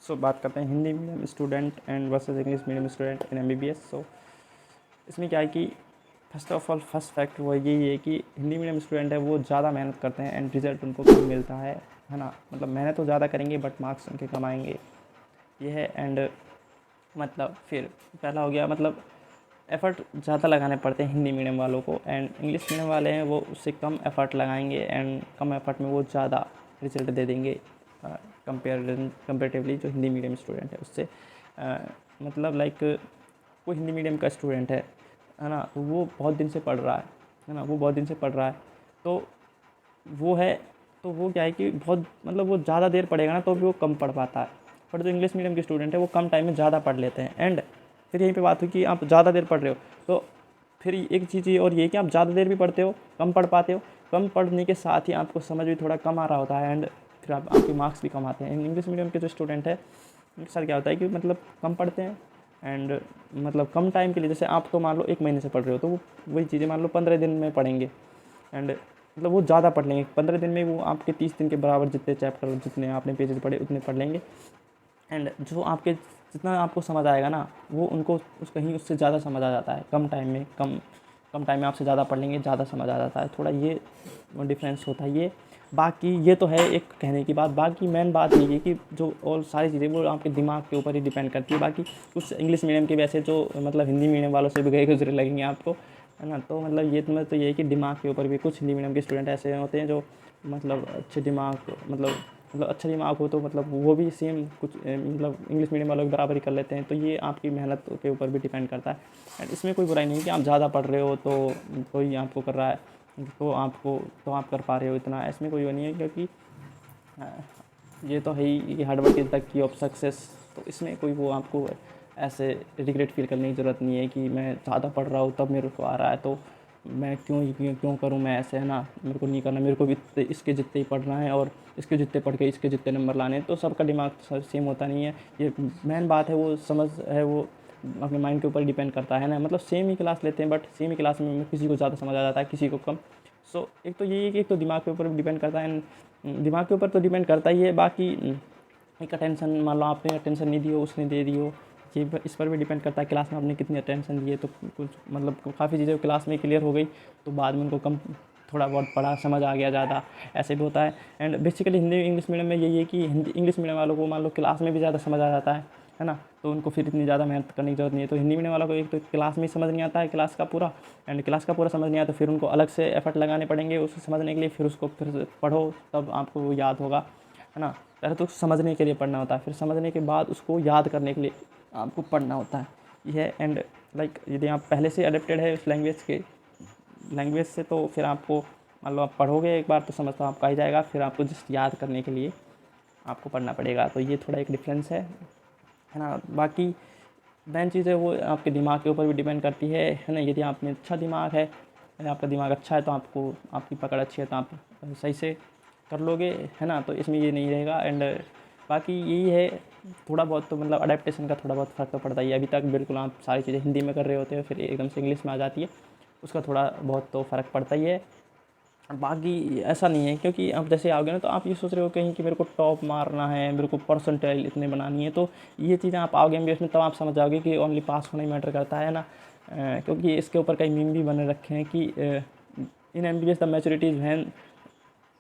सो बात करते हैं Hindi medium student and versus English medium student in MBBS. So इसमें क्या है कि first of all first fact वो यही है कि हिंदी मीडियम स्टूडेंट है वो ज़्यादा मेहनत करते हैं एंड रिजल्ट उनको कम मिलता है ना। मतलब मेहनत तो ज़्यादा करेंगे बट मार्क्स उनके कम आएंगे, ये है। एंड मतलब फिर पहला हो गया, मतलब एफ़र्ट ज़्यादा लगाने पड़ते हैं हिंदी मीडियम वालों को, एंड इंग्लिश मीडियम वाले हैं वो उससे कम एफ़र्ट लगाएंगे एंड कम एफ़र्ट में वो ज़्यादा रिजल्ट दे देंगे कंपेरेटिवली जो हिंदी मीडियम स्टूडेंट है उससे। मतलब लाइक कोई हिंदी मीडियम का स्टूडेंट है ना, तो वो बहुत दिन से पढ़ रहा है ना, वो बहुत दिन से पढ़ रहा है तो वो है, तो वो क्या है कि बहुत मतलब वो ज़्यादा देर पढ़ेगा ना तो भी वो कम पढ़ पाता है। पर जो इंग्लिश मीडियम के स्टूडेंट है वो कम टाइम में ज़्यादा पढ़ लेते हैं। एंड फिर यहीं पे बात हुई कि आप ज़्यादा देर पढ़ रहे हो तो फिर एक चीज़ ये और ये कि आप ज़्यादा देर भी पढ़ते हो, कम पढ़ पाते हो। कम पढ़ने के साथ ही आपको समझ भी थोड़ा कम आ रहा होता है एंड फिर आपके मार्क्स भी कम आते हैं। इंग्लिश मीडियम के जो स्टूडेंट है उनके साथ क्या होता है कि मतलब कम पढ़ते हैं एंड मतलब कम टाइम के लिए, जैसे आप तो मान लो 1 महीने से पढ़ रहे हो तो वो वही चीज़ें मान लो 15 दिन में पढ़ेंगे एंड मतलब वो ज़्यादा पढ़ लेंगे 15 दिन में, वो आपके 30 दिन के बराबर जितने चैप्टर जितने आपने पेजेस पढ़े उतने पढ़ लेंगे। एंड जो आपके जितना आपको समझ आएगा ना वो उनको कहीं उससे ज़्यादा समझ आ जाता है कम टाइम में। कम टाइम में आपसे ज़्यादा पढ़ लेंगे, ज़्यादा समझ आ जाता है, थोड़ा ये डिफरेंस होता है ये। बाकी ये तो है एक कहने की बात, बाकी मेन बात ये है कि जो और सारी चीज़ें वो आपके दिमाग के ऊपर ही डिपेंड करती है। बाकी कुछ इंग्लिश मीडियम के वैसे जो मतलब हिंदी मीडियम वालों से भी गए गुजरे लगेंगे आपको, है ना। तो मतलब ये तो ये है कि दिमाग के ऊपर भी कुछ हिंदी मीडियम के स्टूडेंट ऐसे होते हैं जो मतलब अच्छे दिमाग मतलब अच्छा दिमाग हो तो मतलब वो भी सेम कुछ मतलब इंग्लिश मीडियम वालों की बराबरी कर लेते हैं। तो ये आपकी मेहनत के ऊपर भी डिपेंड करता है एंड इसमें कोई बुराई नहीं कि आप ज़्यादा पढ़ रहे हो तो कोई आपको कर रहा है तो आप कर पा रहे हो इतना, इसमें कोई वो नहीं है। क्योंकि ये तो है ही कि hard work is the key of success. तो इसमें कोई वो आपको ऐसे रिग्रेट फील करने की ज़रूरत नहीं है कि मैं ज़्यादा पढ़ रहा हूँ तब मेरे को आ रहा है तो मैं क्यों करूँ मैं ऐसे, है ना। मेरे को नहीं करना, मेरे को भी इसके जितने ही पढ़ना है और इसके जितने पढ़ के इसके जितने नंबर लाने हैं। तो सबका दिमाग सेम होता नहीं है, ये मेन बात है। वो समझ है वो अपने माइंड के ऊपर डिपेंड करता है ना। मतलब सेम ही क्लास लेते हैं बट सेम ही क्लास में किसी को ज़्यादा समझ आ जाता है किसी को कम। सो एक तो यही है कि एक तो दिमाग के ऊपर डिपेंड करता है, दिमाग के ऊपर तो डिपेंड करता ही है। बाकी एक अटेंशन मान लो आपने अटेंशन नहीं दी हो उसने दे दी हो, ये इस पर भी डिपेंड करता है क्लास में आपने कितनी अटेंशन दी है। तो कुछ मतलब काफ़ी चीज़ें क्लास में क्लियर हो गई तो बाद में उनको कम थोड़ा बहुत पढ़ा समझ आ गया ज़्यादा, ऐसे भी होता है। And basically Hindi English medium में यही है कि हिंदी इंग्लिश मीडियम वालों को मान लो क्लास में भी ज़्यादा समझ आ जाता है ना। तो उनको फिर इतनी ज़्यादा मेहनत करने की ज़रूरत नहीं है। तो हिंदी मीडियम वालों को एक तो क्लास में ही समझ नहीं आता है क्लास का पूरा, एंड क्लास का पूरा समझ नहीं आता तो फिर उनको अलग से एफर्ट लगाने पड़ेंगे उसको समझने के लिए। फिर उसको फिर पढ़ो तब आपको वो याद होगा, है ना। पहले तो समझने के लिए पढ़ना होता है, फिर समझने के बाद उसको याद करने के लिए आपको पढ़ना होता है, ये है। एंड लाइक यदि आप पहले से अडेप्टेड है उस लैंग्वेज से तो फिर आपको मान लो आप पढ़ोगे एक बार तो समझ तो आपका ही जाएगा, फिर आपको जस्ट याद करने के लिए आपको पढ़ना पड़ेगा। तो ये थोड़ा एक डिफरेंस है ना। बाकी मेन चीज़ है वो आपके दिमाग के ऊपर भी डिपेंड करती है ना। यदि आप में अच्छा दिमाग है, यदि आपका दिमाग अच्छा है तो आपको आपकी पकड़ अच्छी है तो आप सही से कर लोगे, है ना। तो इसमें ये नहीं रहेगा। एंड बाकी यही है थोड़ा बहुत तो मतलब अडेप्टेशन का थोड़ा बहुत फ़र्क तो पड़ता ही है। अभी तक बिल्कुल आप सारी चीज़ें हिंदी में कर रहे होते हो फिर एकदम से इंग्लिश में आ जाती है, उसका थोड़ा बहुत तो फ़र्क पड़ता ही है। बाकी ऐसा नहीं है क्योंकि आप जैसे आओगे ना तो आप ये सोच रहे हो कहीं कि मेरे को टॉप मारना है, मेरे को परसेंटाइल इतने बनानी है। तो ये चीज़ें आप आओगे एमबीबीएस में तब आप समझ जाओगे कि ओनली पास होना ही मैटर करता है ना। क्योंकि इसके ऊपर कई मीम भी बने रखे हैं कि in MBBS the maturity is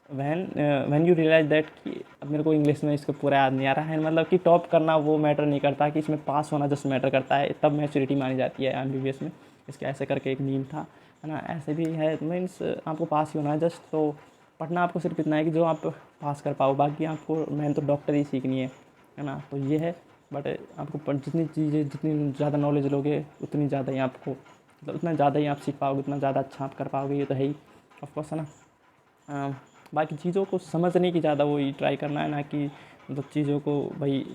when you realise that कि अब मेरे को इंग्लिश में इसको पूरा याद नहीं आ रहा है। मतलब कि टॉप करना वो मैटर नहीं करता कि इसमें पास होना जस्ट मैटर करता है, तब मैच्योरिटी मानी जाती है एमबीबीएस में। इसके ऐसे करके एक मीम था, है ना। ऐसे भी है मीन्स आपको पास ही होना है जस्ट। तो पढ़ना आपको सिर्फ इतना है कि जो आप पास कर पाओ, बाकी आपको मेन तो डॉक्टरी सीखनी है ना। तो ये है। बट आपको जितनी चीज़ें जितनी ज़्यादा नॉलेज लोगे उतनी ज़्यादा ही आपको मतलब उतना ज़्यादा ही आप सीख पाओगे, उतना ज़्यादा अच्छा आप कर पाओगे, ये तो है ही ऑफकोर्स, है ना। बाकी चीज़ों को समझने की ज़्यादा वही ट्राई करना है ना कि मतलब चीज़ों को भाई।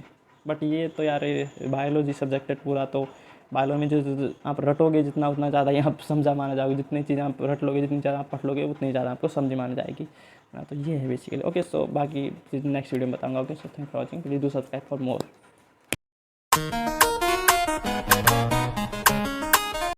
बट ये तो यार बायोलॉजी सब्जेक्टेड पूरा, तो बायोलॉजी में जो आप रटोगे जितना उतना ज़्यादा ही आप समझा माना जाओगे। जितनी चीज़ें आप रट लोगे जितनी ज़्यादा आप पढ़ लोगे उतनी ज़्यादा आपको समझ मानी जाएगी, है ना। तो ये है बेसिकली। ओके सो बाकी नेक्स्ट वीडियो में बताऊँगा। Okay so thank for watching, please do subscribe for more.